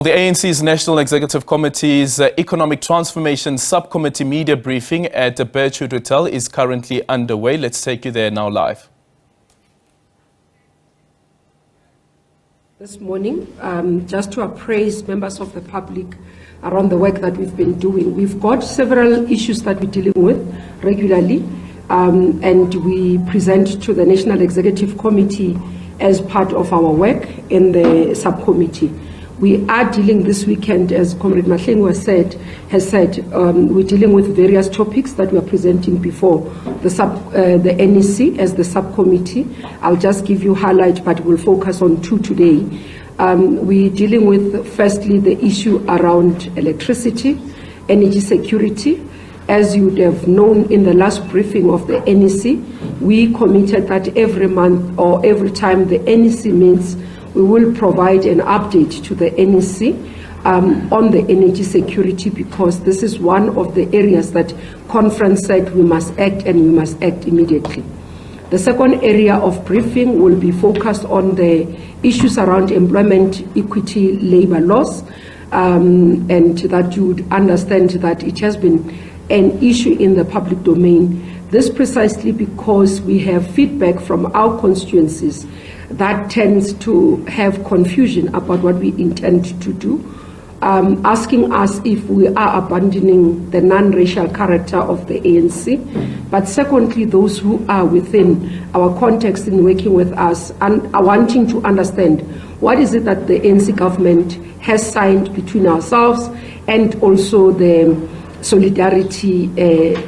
The ANC's National Executive Committee's Economic Transformation Subcommittee media briefing at the Birchwood Hotel is currently underway. Let's take you there now live. This morning, just to appraise members of the public around the work that we've been doing. We've got several issues that we're dealing with regularly, and we present to the National Executive Committee as part of our work in the subcommittee. We are dealing this weekend, as Comrade Mahlengwa has said, we're dealing with various topics that we are presenting before the NEC as the subcommittee. I'll just give you highlight, but we'll focus on two today. We're dealing with, firstly, the issue around electricity, energy security. As you would have known in the last briefing of the NEC, we committed that every month or every time the NEC meets, we will provide an update to the NEC on the energy security, because this is one of the areas that conference said we must act, and we must act immediately. The second area of briefing will be focused on the issues around employment equity labor laws, and that you would understand that it has been an issue in the public domain. This precisely because we have feedback from our constituencies that tends to have confusion about what we intend to do, asking us if we are abandoning the non-racial character of the ANC. But secondly, those who are within our context in working with us and are wanting to understand what is it that the ANC government has signed between ourselves and also the Solidarity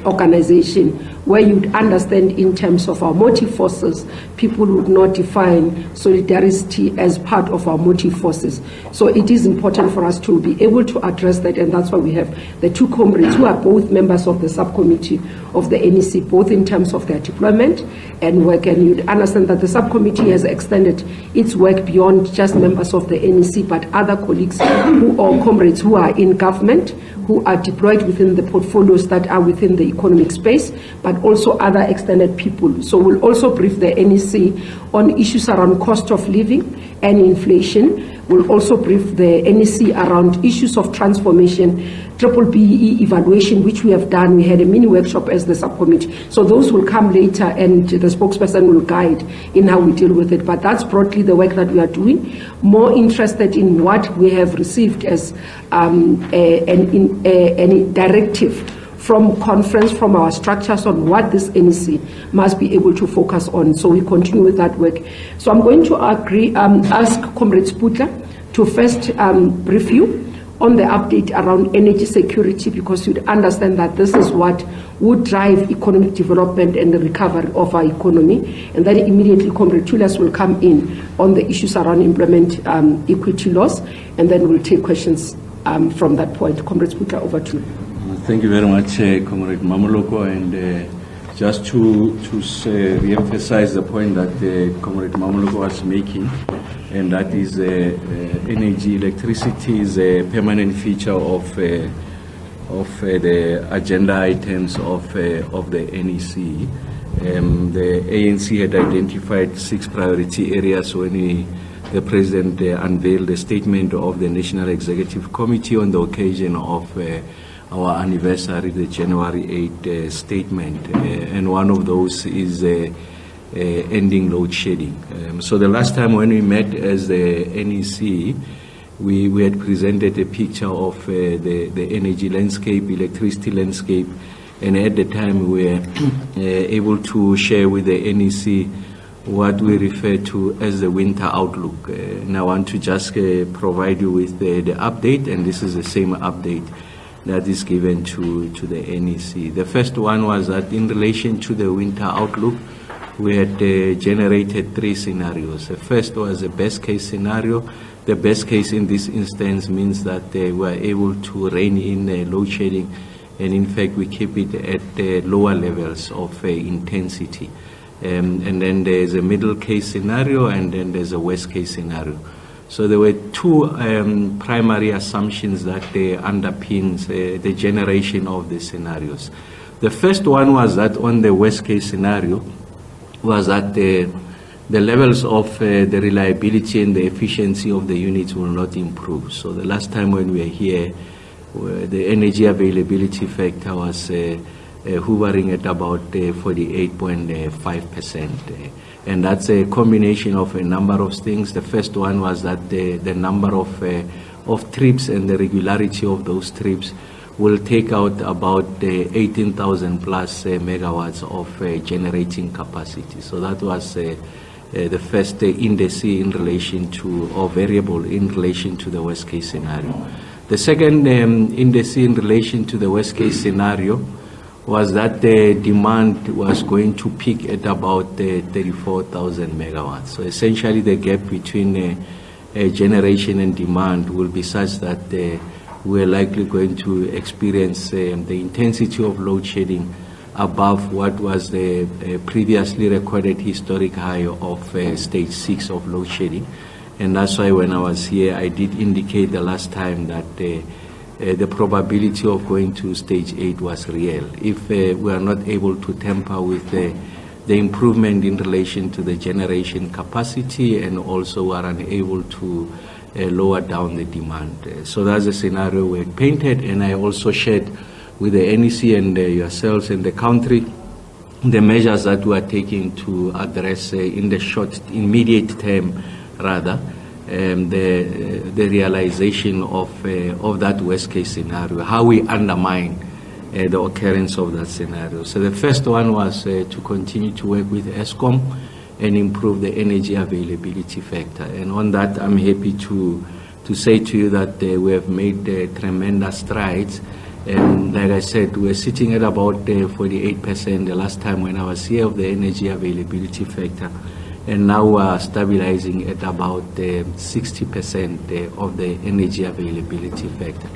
organization, where you'd understand in terms of our motive forces, people would not define solidarity as part of our motive forces. So it is important for us to be able to address that, and that's why we have the two comrades who are both members of the subcommittee of the NEC, both in terms of their deployment and work. And you'd understand that the subcommittee has extended its work beyond just members of the NEC, but other colleagues or comrades who are in government, who are deployed within the portfolios that are within the economic space, but also other extended people. So we'll also brief the NEC on issues around cost of living and inflation. We'll also brief the NEC around issues of transformation, BBBE evaluation, which we have done. We had a mini workshop as the subcommittee. So those will come later, and the spokesperson will guide in how we deal with it. But that's broadly the work that we are doing. More interested in what we have received as any directive from conference, from our structures on what this NEC must be able to focus on. So we continue with that work. So I'm going to ask Comrade Sputla to first brief you on the update around energy security, because you'd understand that this is what would drive economic development and the recovery of our economy. And then immediately Comrade Tulas will come in on the issues around employment equity laws, and then we'll take questions from that point. Comrade Sputla, over to you. Thank you very much, Comrade Mamoloko, and just to re-emphasize the point that Comrade Mamoloko was making, and that is energy, electricity is a permanent feature of the agenda items of the NEC. The ANC had identified 6 priority areas when the President unveiled the statement of the National Executive Committee on the occasion of our anniversary, the January 8 statement, and one of those is ending load shedding. So the last time when we met as the NEC, we had presented a picture of the energy landscape, electricity landscape, and at the time we were able to share with the NEC what we refer to as the winter outlook. And I want to just provide you with the update, and this is the same update that is given to the NEC. The first one was that in relation to the winter outlook, we had generated 3 scenarios. The first was a best case scenario. The best case in this instance means that we were able to rein in load shedding, and in fact we keep it at lower levels of intensity. And then there's a middle case scenario, and then there's a worst case scenario. So there were 2 primary assumptions that underpins the generation of the scenarios. The first one was that on the worst case scenario was that the levels of the reliability and the efficiency of the units will not improve. So the last time when we were here, the energy availability factor was hovering at about 48.5%. And that's a combination of a number of things. The first one was that the number of trips and the regularity of those trips will take out about 18,000 plus megawatts of generating capacity. So that was the first index in relation to, or variable in relation to the worst case scenario. The second index in relation to the worst case scenario was that the demand was going to peak at about 34,000 megawatts. So essentially the gap between generation and demand will be such that we're likely going to experience the intensity of load shedding above what was the previously recorded historic high of stage 6 of load shedding. And that's why when I was here, I did indicate the last time that the probability of going to stage 8 was real. If we are not able to tamper with the improvement in relation to the generation capacity, and also are unable to lower down the demand. So that's the scenario we painted, and I also shared with the NEC and yourselves in the country the measures that we are taking to address in the short, immediate term, rather, the realization of that worst case scenario, how we undermine the occurrence of that scenario. So the first one was to continue to work with ESCOM and improve the energy availability factor. And on that, I'm happy to say to you that we have made tremendous strides. And like I said, we're sitting at about 48% the last time when I was here of the energy availability factor. And now we are stabilizing at about 60% of the energy availability factor.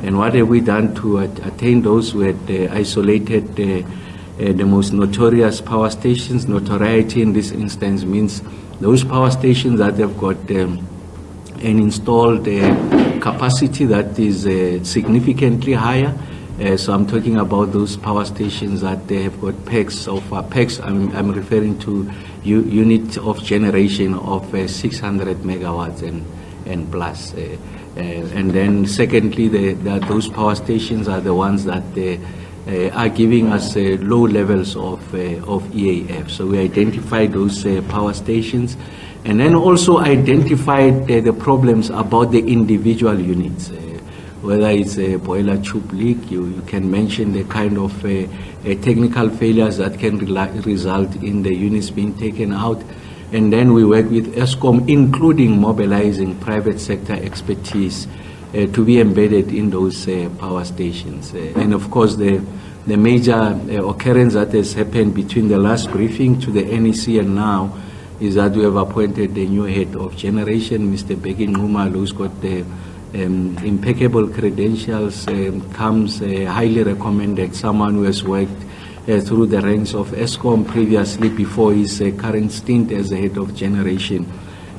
And what have we done to attain those? We had isolated the most notorious power stations. Notoriety in this instance means those power stations that have got an installed capacity that is significantly higher. So I'm talking about those power stations that they have got peaks of peaks. I'm referring to unit of generation of 600 megawatts and plus. And then secondly, those power stations are the ones that are giving us low levels of EAF. So we identified those power stations, and then also identified the problems about the individual units. Whether it's a boiler tube leak, you can mention the kind of technical failures that can result in the units being taken out. And then we work with ESCOM, including mobilizing private sector expertise to be embedded in those power stations. And of course, the major occurrence that has happened between the last briefing to the NEC and now is that we have appointed the new head of generation, Mr. Begin Ngumal, who's got the impeccable credentials, comes highly recommended, someone who has worked through the ranks of ESCOM previously before his current stint as the head of generation.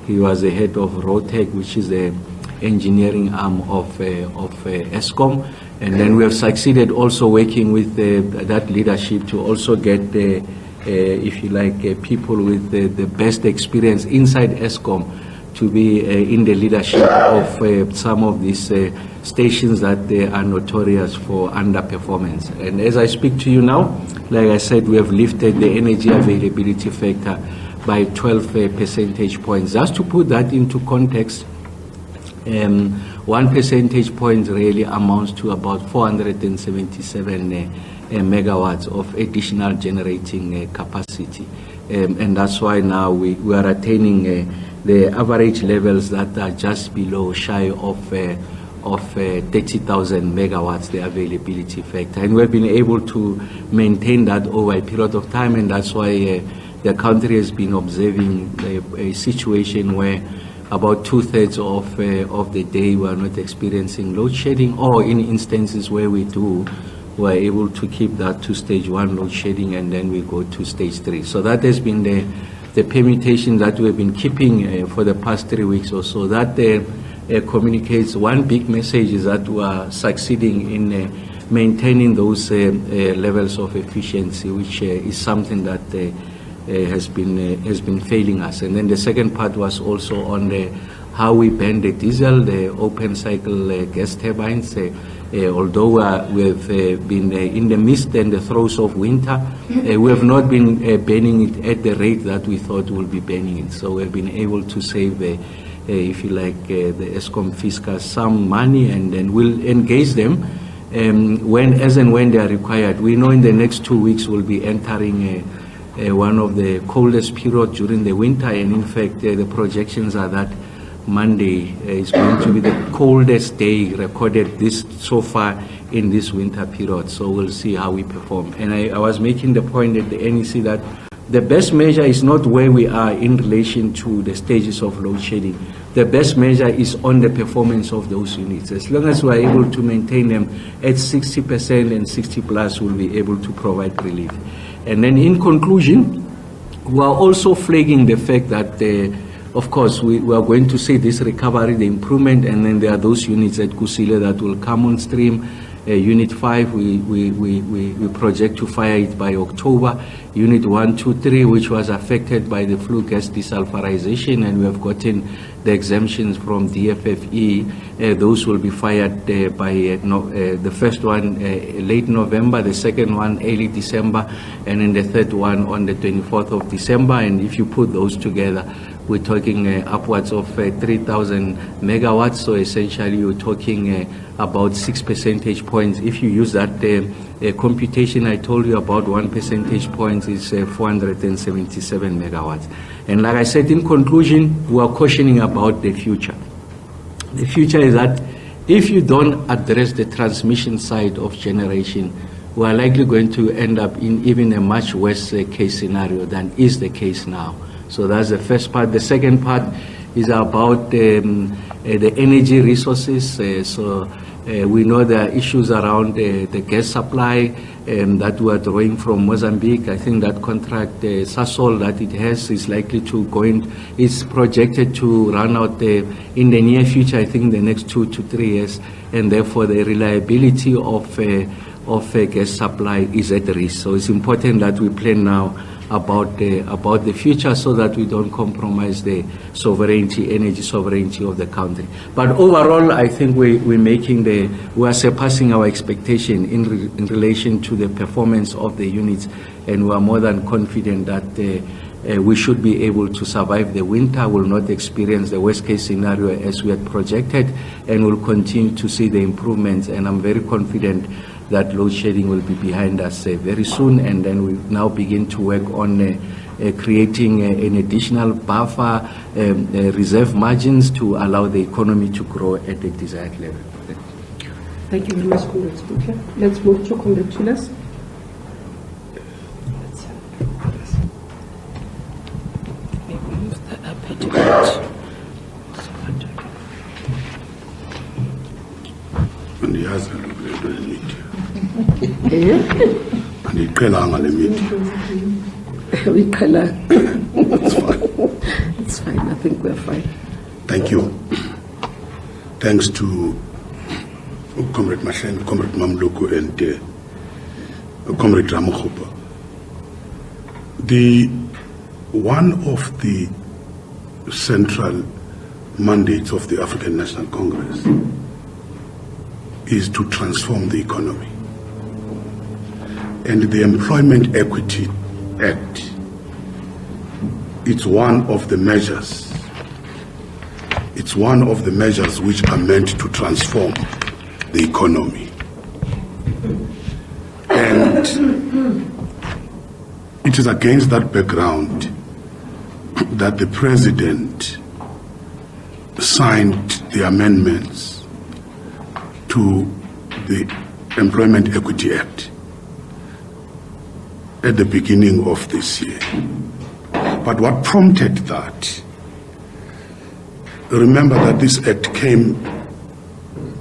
He was the head of ROTEC, which is the engineering arm of ESCOM. And then we have succeeded also working with that leadership to also get, if you like, people with the best experience inside ESCOM to be in the leadership of some of these stations that they are notorious for underperformance. And as I speak to you now, like I said, we have lifted the energy availability factor by 12 percentage points. Just to put that into context, 1 percentage point really amounts to about 477 megawatts of additional generating capacity. And that's why now we are attaining the average levels that are just below, shy of 30,000 megawatts, the availability factor. And we've been able to maintain that over a period of time, and that's why the country has been observing a situation where about 2/3 of the day we are not experiencing load shedding, or in instances where we do, we are able to keep that to stage 1 load shedding, and then we go to stage 3. So that has been the permutation that we've been keeping for the past 3 weeks or so. That communicates one big message, is that we are succeeding in maintaining those levels of efficiency, which is something that has been failing us. And then the second part was also on how we ban the diesel, the open cycle gas turbines. Although we've been in the midst and the throes of winter, we have not been banning it at the rate that we thought we'll be banning it. So we've been able to save, if you like, the Eskom fiscus some money, and then we'll engage them as and when they are required. We know in the next 2 weeks we'll be entering one of the coldest periods during the winter, and in fact the projections are that Monday is going to be the coldest day recorded so far in this winter period. So we'll see how we perform. And I was making the point at the NEC that the best measure is not where we are in relation to the stages of load shedding. The best measure is on the performance of those units. As long as we are able to maintain them at 60% and 60 plus, we'll be able to provide relief. And then in conclusion, we are also flagging the fact that of course, we are going to see this recovery, the improvement, and then there are those units at Kusile that will come on stream. Unit 5, we project to fire it by October. Unit 1, 2, 3, which was affected by the flue gas desulfurization, and we have gotten the exemptions from DFFE. Those will be fired by the first one late November, the second one early December, and then the third one on the 24th of December. And if you put those together, we're talking upwards of 3,000 megawatts. So essentially, you're talking about 6 percentage points. If you use that computation I told you about, 1 percentage point is 477 megawatts. And like I said, in conclusion, we are cautioning about the future. The future is that if you don't address the transmission side of generation, we are likely going to end up in even a much worse case scenario than is the case now. So that's the first part. The second part is about the energy resources. We know there are issues around the gas supply that we are drawing from Mozambique. I think that contract, Sasol, that it has is likely to go in, is projected to run out in the near future, I think the next 2 to 3 years, and therefore the reliability of gas supply is at risk. So it's important that we plan now about the future so that we don't compromise the sovereignty, energy sovereignty of the country. But overall, I think we are surpassing our expectation in relation to the performance of the units, and we are more than confident that we should be able to survive the winter, will not experience the worst case scenario as we had projected, and will continue to see the improvements. And I'm very confident that load shedding will be behind us very soon, and then we now begin to work on creating an additional buffer, reserve margins to allow the economy to grow at the desired level. Thank you very much, Comrade Speaker. Let's move to Comrade Tulas. It's fine. It's fine. I think we're fine. Thank you. Thanks to Comrade Mashen, Comrade Mamluku, and Comrade Ramokhopa. One of the central mandates of the African National Congress is to transform the economy. And the Employment Equity Act, it's one of the measures. It's one of the measures which are meant to transform the economy. And it is against that background that the President signed the amendments to the Employment Equity Act at the beginning of this year. But what prompted that? Remember that this act came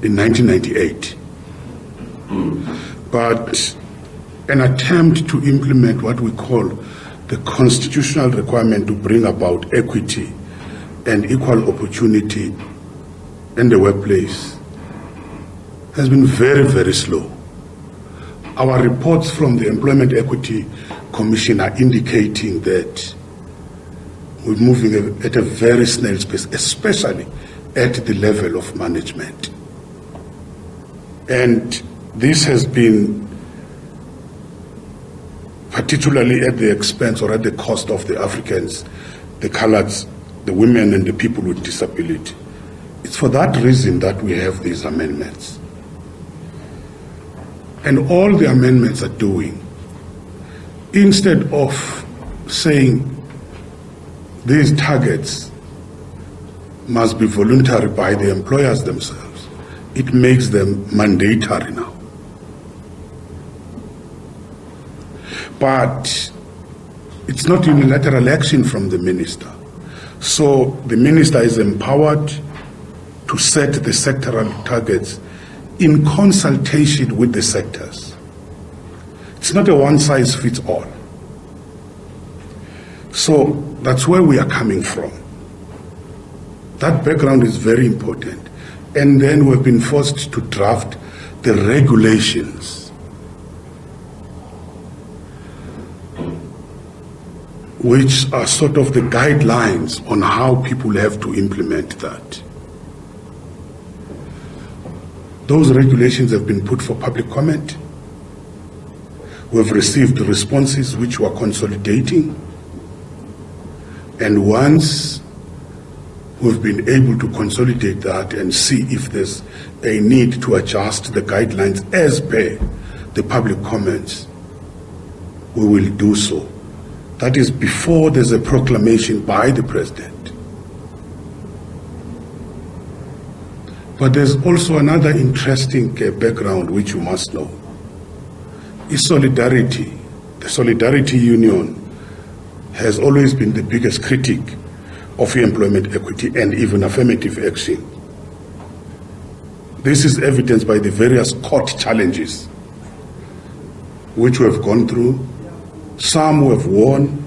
in 1998. But an attempt to implement what we call the constitutional requirement to bring about equity and equal opportunity in the workplace has been very, very slow. Our reports from the Employment Equity commissioner indicating that we're moving at a very snail's pace, especially at the level of management. And this has been particularly at the expense or at the cost of the Africans, the coloureds, the women and the people with disability. It's for that reason that we have these amendments. And all the amendments are doing, instead of saying these targets must be voluntary by the employers themselves, it makes them mandatory now. But it's not unilateral action from the minister. So the minister is empowered to set the sectoral targets in consultation with the sectors. It's not a one-size-fits-all. So that's where we are coming from. That background is very important. And then we've been forced to draft the regulations which are sort of the guidelines on how people have to implement that. Those regulations have been put for public comment. We've received responses which we're consolidating. And once we've been able to consolidate that and see if there's a need to adjust the guidelines as per the public comments, we will do so. That is before there's a proclamation by the president. But there's also another interesting background which you must know. Is solidarity. The Solidarity Union has always been the biggest critic of employment equity and even affirmative action. This is evidenced by the various court challenges which we have gone through. Some have won,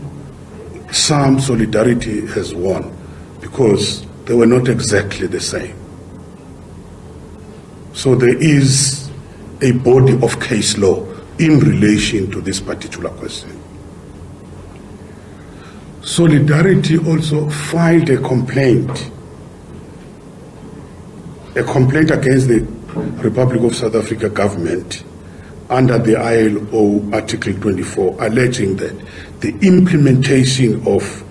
some Solidarity has won because they were not exactly the same. So there is a body of case law in relation to this particular question. Solidarity also filed a complaint against the Republic of South Africa government under the ILO Article 24, alleging that the implementation of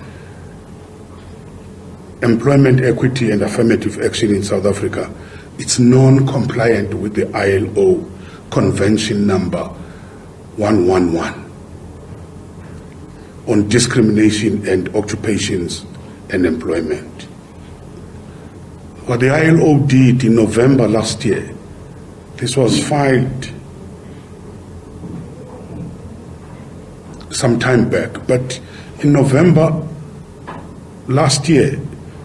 employment equity and affirmative action in South Africa, it's non-compliant with the ILO Convention number 111 on discrimination and occupations and employment. What the ILO did in November last year, this was filed some time back, but in November last year,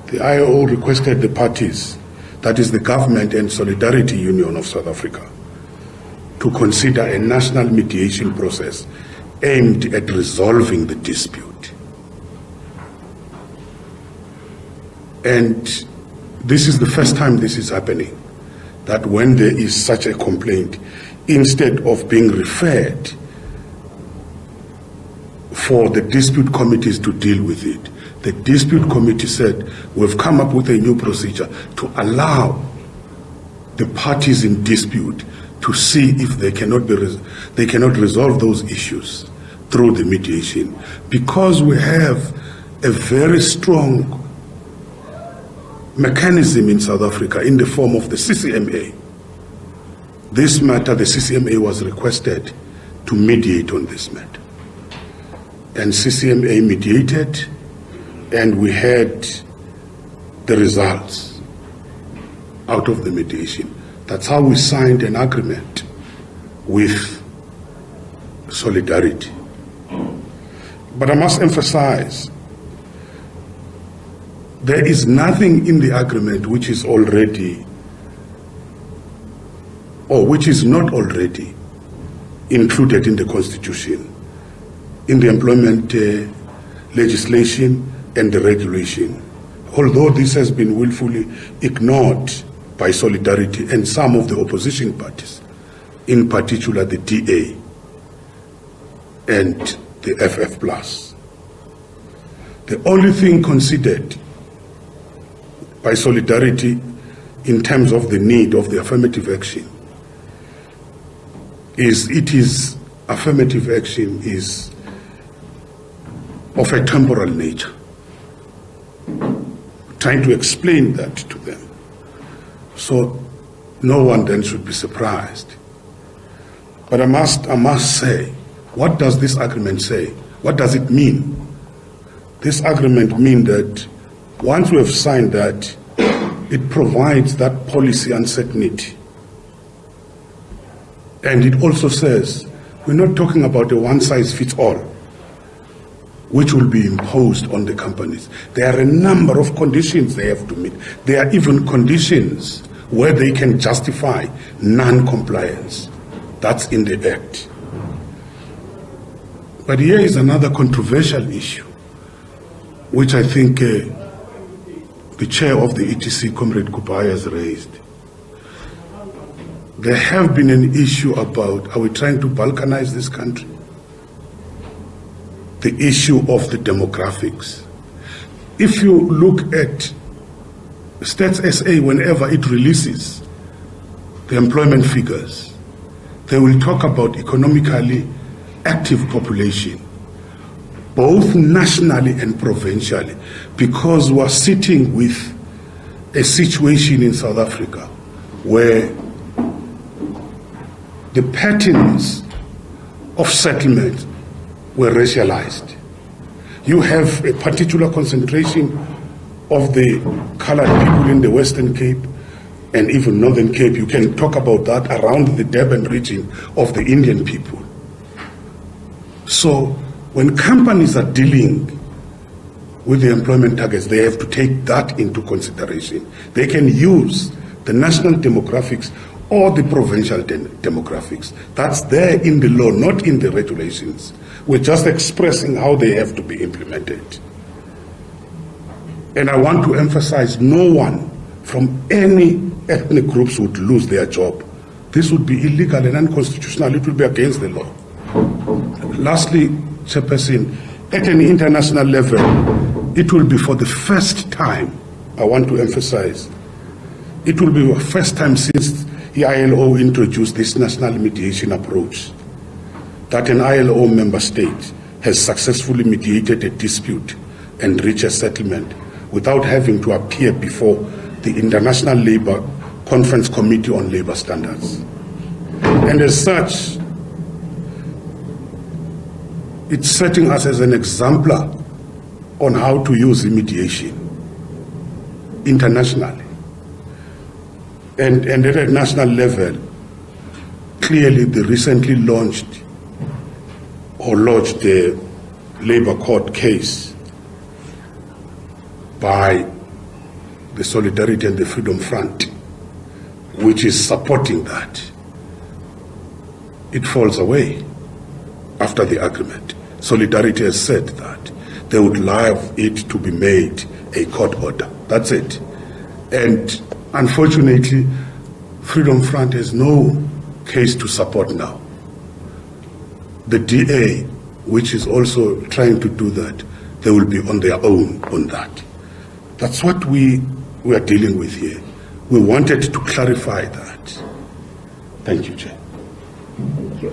the ILO requested the parties, that is the government and Solidarity Union of South Africa, to consider a national mediation process aimed at resolving the dispute. And this is the first time this is happening, that when there is such a complaint, instead of being referred for the dispute committees to deal with it, the dispute committee said, we've come up with a new procedure to allow the parties in dispute to see if they cannot resolve those issues through the mediation. Because we have a very strong mechanism in South Africa in the form of the CCMA. This matter, the CCMA was requested to mediate on this matter. And CCMA mediated, and we had the results out of the mediation. That's how we signed an agreement with Solidarity. But I must emphasize, there is nothing in the agreement which is already, or which is not already included in the Constitution, in the employment legislation and the regulation. Although this has been willfully ignored by Solidarity and some of the opposition parties, in particular the DA and the FF+. The only thing considered by Solidarity in terms of the need of the affirmative action is affirmative action is of a temporal nature. Trying to explain that to them. So no one then should be surprised. But I must say, what does this agreement say? What does it mean? This agreement means that once we have signed that, it provides that policy uncertainty. And it also says, we're not talking about a one-size-fits-all, which will be imposed on the companies. There are a number of conditions they have to meet. There are even conditions where they can justify non-compliance. That's in the Act. But here is another controversial issue, which I think the chair of the ETC, Comrade Kupai, has raised. There have been an issue about, are we trying to balkanize this country? The issue of the demographics. If you look at Stats SA, whenever it releases the employment figures, they will talk about economically active population, both nationally and provincially, because we are sitting with a situation in South Africa where the patterns of settlement were racialized. You have a particular concentration of the colored people in the Western Cape and even Northern Cape. You can talk about that around the Durban region of the Indian people. So when companies are dealing with the employment targets, they have to take that into consideration. They can use the national demographics or the provincial demographics. That's there in the law, not in the regulations. We're just expressing how they have to be implemented. And I want to emphasize, no one from any ethnic groups would lose their job. This would be illegal and unconstitutional. It would be against the law. Lastly, Chairperson, at an international level, it will be for the first time, I want to emphasize, it will be the first time since the ILO introduced this national mediation approach that an ILO member state has successfully mediated a dispute and reached a settlement without having to appear before the International Labour Conference Committee on Labour Standards. And as such, it's setting us as an exemplar on how to use mediation internationally. And at a national level, clearly the recently launched or lodged the Labour Court case by the Solidarity and the Freedom Front, which is supporting that, it falls away after the agreement. Solidarity has said that they would like it to be made a court order. That's it. And unfortunately, Freedom Front has no case to support now. The DA, which is also trying to do that, they will be on their own on that. That's what we are dealing with here. We wanted to clarify that. Thank you, Chair. Thank you.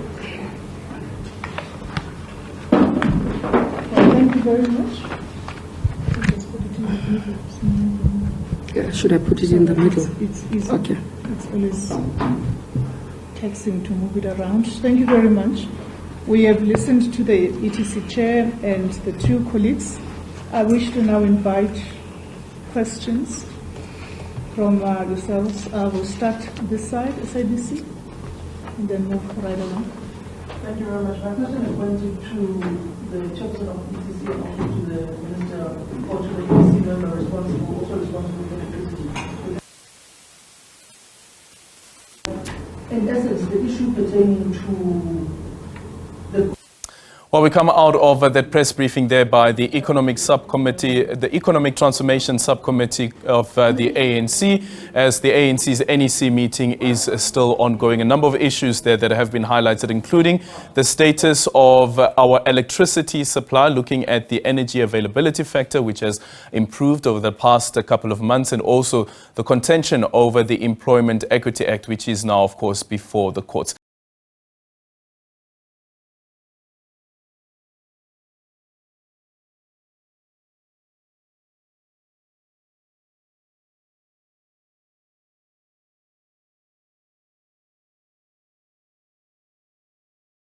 Thank you very much. Yeah, should I put it in the middle? It's easy. Okay. It's always taxing to move it around. Thank you very much. We have listened to the ETC chair and the two colleagues. I wish to now invite questions from yourselves. We'll start this side, SABC, and then move right along. Thank you very much. My question is pointed to the chairperson of ETC and also to the minister or to the ETC member responsible, also responsible for the presidency. In essence, the issue pertaining to the Well, we come out of that press briefing there by the Economic Subcommittee, the Economic Transformation Subcommittee of the ANC, as the ANC's NEC meeting is still ongoing. A number of issues there that have been highlighted, including the status of our electricity supply, looking at the energy availability factor, which has improved over the past couple of months, and also the contention over the Employment Equity Act, which is now, of course, before the courts.